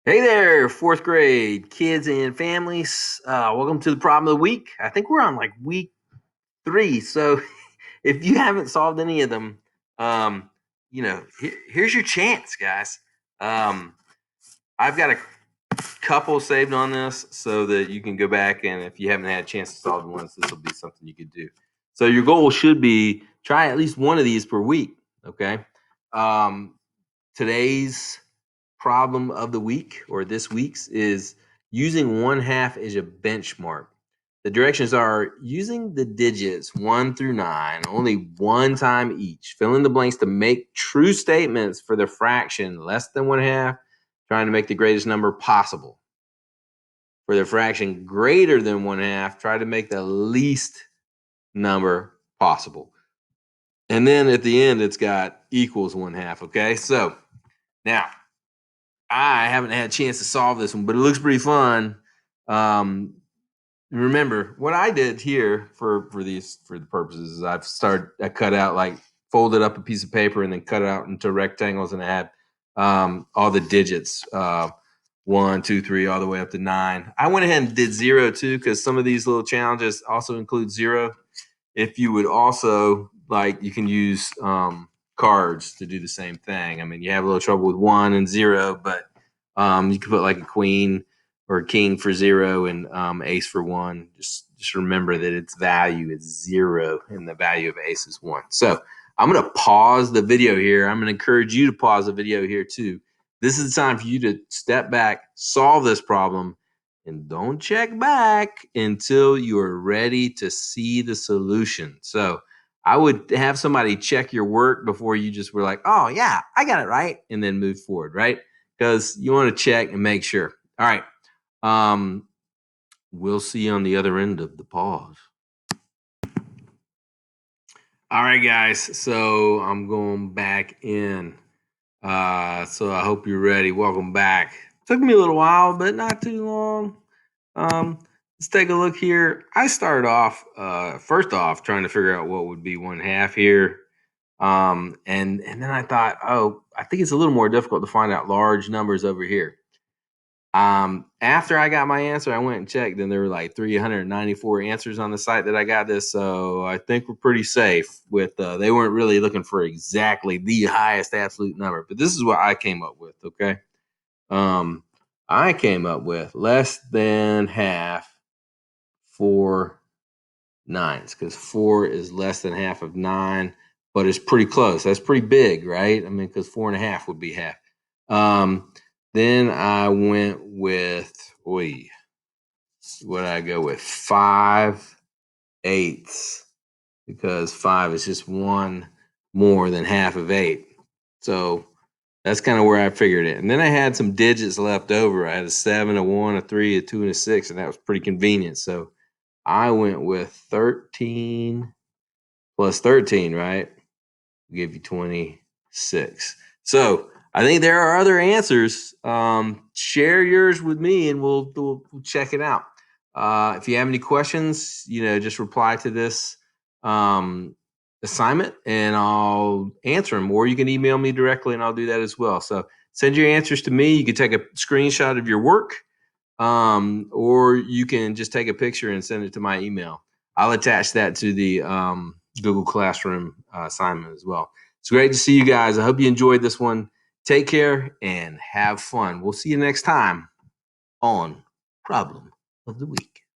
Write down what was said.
Hey there, fourth grade kids and families. Welcome to the problem of the week. I think we're on like week 3. So if you haven't solved any of them, um, here's your chance, guys. Um, I've got a couple saved on this so that you can go back, and if you haven't had a chance to solve the ones, this will be something you could do. So your goal should be try at least one of these per week. Okay. Um, Today's problem of the week, or this week's, is using 1/2 as a benchmark. The directions are using the digits 1 through 9 only one time each. Fill in the blanks to make true statements for the fraction less than 1/2, trying to make the greatest number possible. For the fraction greater than 1/2, try to make the least number possible. And then at the end, it's got equals 1/2. Okay, so now I haven't had a chance to solve this one, but it looks pretty fun. Remember what I did here for the purposes is I cut out, like, folded up a piece of paper and then cut it out into rectangles, and I had all the digits 1, 2, 3, all the way up to 9. I went ahead and did 0 too, because some of these little challenges also include 0. If you would also like, you can use cards to do the same thing. I mean, you have a little trouble with 1 and 0, but you could put like a queen or a king for 0 and ace for 1. Just remember that its value is 0 and the value of ace is 1. So I'm going to pause the video here. I'm going to encourage you to pause the video here too. This is the time for you to step back, solve this problem, and don't check back until you are ready to see the solution. So I would have somebody check your work before you just were like, oh, yeah, I got it right, and then move forward, right? Because you want to check and make sure. All right. We'll see you on the other end of the pause. All right, guys. So I'm going back in. So I hope you're ready. Welcome back. Took me a little while, but not too long. Let's take a look here. I started off, first off, trying to figure out what would be 1/2 here. And then I thought, oh, I think it's a little more difficult to find out large numbers over here. After I got my answer, I went and checked, and there were like 394 answers on the site that I got this. So I think we're pretty safe with, they weren't really looking for exactly the highest absolute number, but this is what I came up with. Okay. I came up with less than half 4 nines, because 4 is less than half of 9, but it's pretty close. That's pretty big, right? I mean, because 4.5 would be half. Then I went with, what did I go with? 5/8, because 5 is just 1 more than half of 8. So that's kind of where I figured it. And then I had some digits left over. I had a 7, a 1, a 3, a 2, and a 6, and that was pretty convenient. So I went with 13 plus 13, right? Give you 26. So I think there are other answers. Share yours with me, and we'll check it out. If you have any questions, just reply to this assignment, and I'll answer them. Or you can email me directly, and I'll do that as well. So send your answers to me. You can take a screenshot of your work, or you can just take a picture and send it to my email. I'll attach that to the Google Classroom assignment as well. It's great to see you guys. I hope you enjoyed this one. Take care and have fun. We'll see you next time on Problem of the Week.